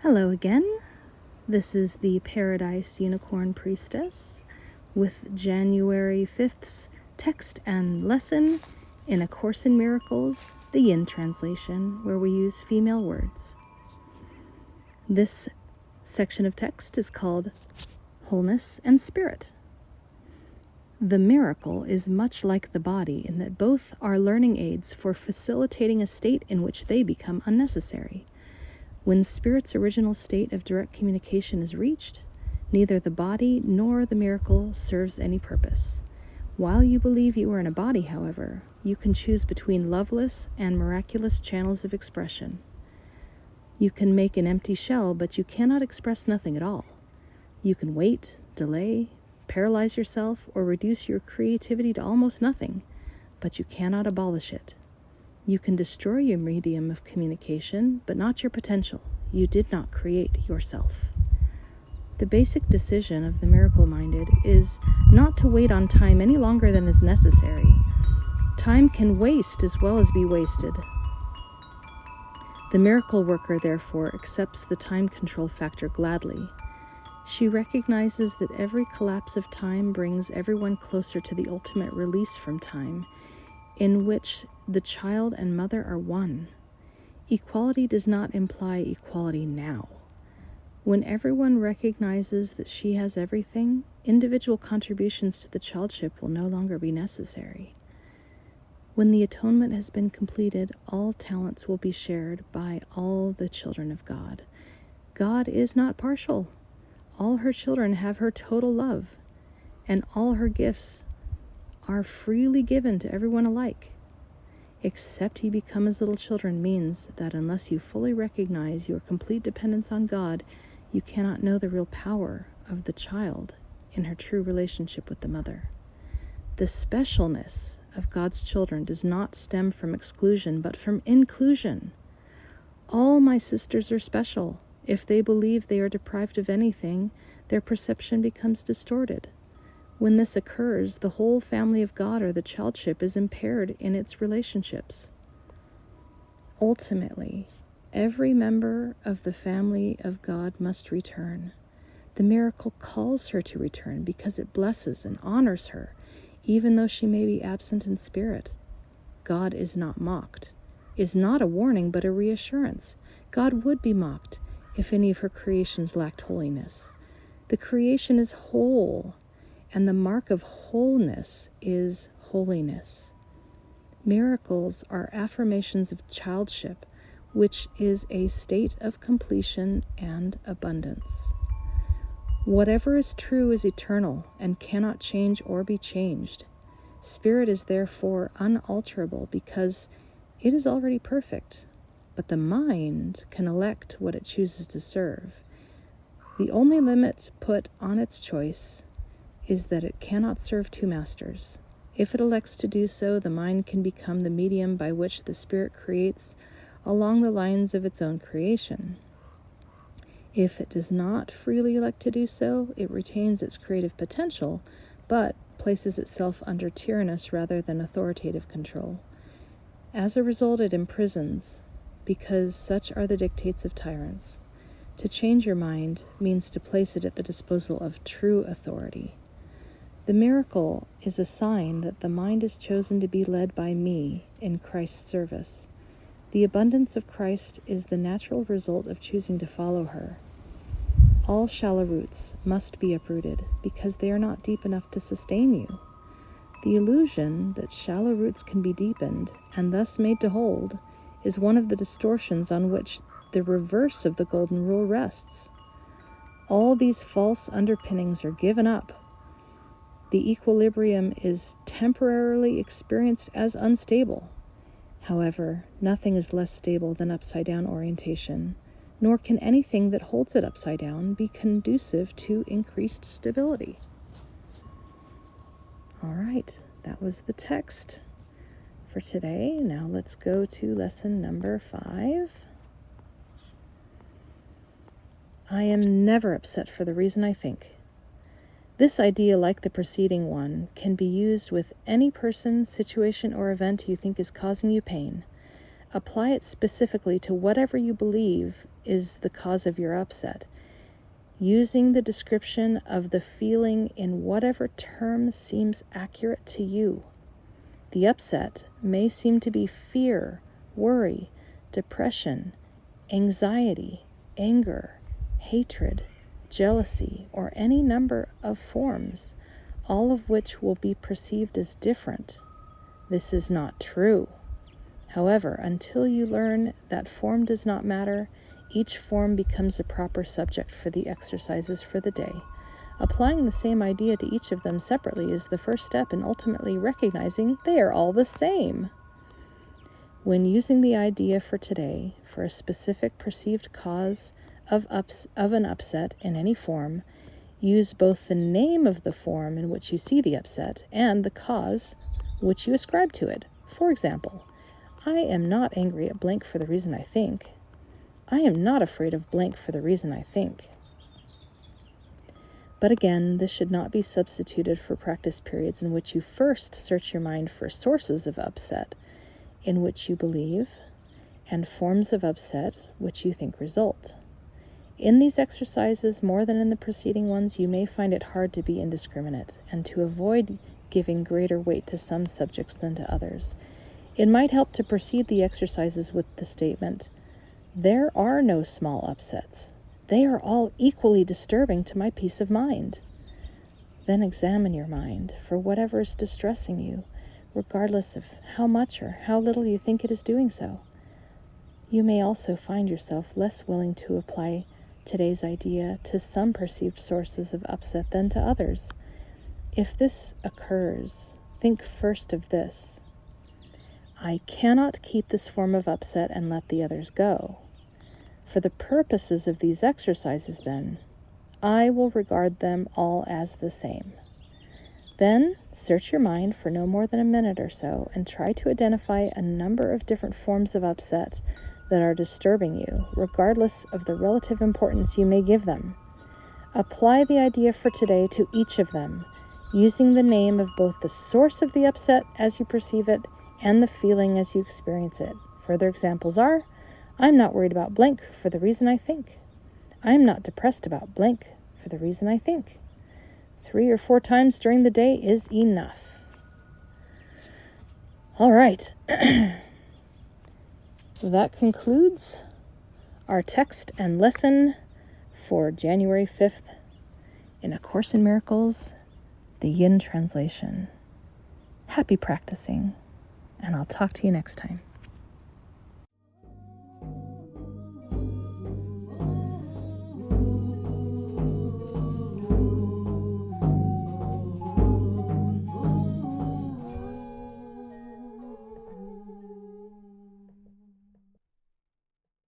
Hello again. This is the Paradise Unicorn Priestess with January 5th's text and lesson in A Course in Miracles, the Yin translation, where we use female words. This section of text is called Wholeness and Spirit. The miracle is much like the body in that both are learning aids for facilitating a state in which they become unnecessary. When Spirit's original state of direct communication is reached, neither the body nor the miracle serves any purpose. While you believe you are in a body, however, you can choose between loveless and miraculous channels of expression. You can make an empty shell, but you cannot express nothing at all. You can wait, delay, paralyze yourself, or reduce your creativity to almost nothing, but you cannot abolish it. You can destroy your medium of communication, but not your potential. You did not create yourself. The basic decision of the miracle-minded is not to wait on time any longer than is necessary. Time can waste as well as be wasted. The miracle worker, therefore, accepts the time control factor gladly. She recognizes that every collapse of time brings everyone closer to the ultimate release from time, in which the child and mother are one. Equality does not imply equality now. When everyone recognizes that she has everything, individual contributions to the childship will no longer be necessary. When the atonement has been completed, all talents will be shared by all the children of God. God is not partial. All her children have her total love, and all her gifts are freely given to everyone alike. Accept ye become as little children means that unless you fully recognize your complete dependence on God, you cannot know the real power of the child in her true relationship with the mother. The specialness of God's children does not stem from exclusion, but from inclusion. All my sisters are special. If they believe they are deprived of anything, their perception becomes distorted. When this occurs, the whole family of God or the childship is impaired in its relationships. Ultimately, every member of the family of God must return. The miracle calls her to return because it blesses and honors her, even though she may be absent in spirit. God is not mocked, is not a warning but a reassurance. God would be mocked if any of her creations lacked holiness. The creation is whole, and the mark of wholeness is holiness. Miracles are affirmations of childship, which is a state of completion and abundance. Whatever is true is eternal and cannot change or be changed. Spirit is therefore unalterable because it is already perfect, but the mind can elect what it chooses to serve. The only limit put on its choice is that it cannot serve two masters. If it elects to do so, the mind can become the medium by which the spirit creates along the lines of its own creation. If it does not freely elect to do so, it retains its creative potential, but places itself under tyrannous rather than authoritative control. As a result, it imprisons, because such are the dictates of tyrants. To change your mind means to place it at the disposal of true authority. The miracle is a sign that the mind is chosen to be led by me in Christ's service. The abundance of Christ is the natural result of choosing to follow her. All shallow roots must be uprooted because they are not deep enough to sustain you. The illusion that shallow roots can be deepened and thus made to hold is one of the distortions on which the reverse of the golden rule rests. All these false underpinnings are given up. The equilibrium is temporarily experienced as unstable. However, nothing is less stable than upside-down orientation, nor can anything that holds it upside down be conducive to increased stability. All right, that was the text for today. Now let's go to lesson number 5. I am never upset for the reason I think. This idea, like the preceding one, can be used with any person, situation, or event you think is causing you pain. apply it specifically to whatever you believe is the cause of your upset, using the description of the feeling in whatever term seems accurate to you. The upset may seem to be fear, worry, depression, anxiety, anger, hatred, jealousy, or any number of forms, all of which will be perceived as different. This is not true. However, until you learn that form does not matter, each form becomes a proper subject for the exercises for the day. Applying the same idea to each of them separately is the first step in ultimately recognizing they are all the same. When using the idea for today for a specific perceived cause of an upset in any form, use both the name of the form in which you see the upset and the cause which you ascribe to it. For example, I am not angry at blank for the reason I think. I am not afraid of blank for the reason I think. But again, this should not be substituted for practice periods in which you first search your mind for sources of upset in which you believe and forms of upset which you think result. In these exercises, more than in the preceding ones, you may find it hard to be indiscriminate and to avoid giving greater weight to some subjects than to others. It might help to precede the exercises with the statement, "There are no small upsets. They are all equally disturbing to my peace of mind." Then examine your mind for whatever is distressing you, regardless of how much or how little you think it is doing so. You may also find yourself less willing to apply today's idea to some perceived sources of upset than to others. If this occurs, think first of this: I cannot keep this form of upset and let the others go. For the purposes of these exercises, then, I will regard them all as the same. Then search your mind for no more than a minute or so and try to identify a number of different forms of upset that are disturbing you, regardless of the relative importance you may give them. Apply the idea for today to each of them, using the name of both the source of the upset as you perceive it and the feeling as you experience it. Further examples are, I'm not worried about blank for the reason I think. I'm not depressed about blank for the reason I think. 3 or 4 times during the day is enough. All right. That concludes our text and lesson for January 5th in A Course in Miracles, the Yin translation. Happy practicing, and I'll talk to you next time.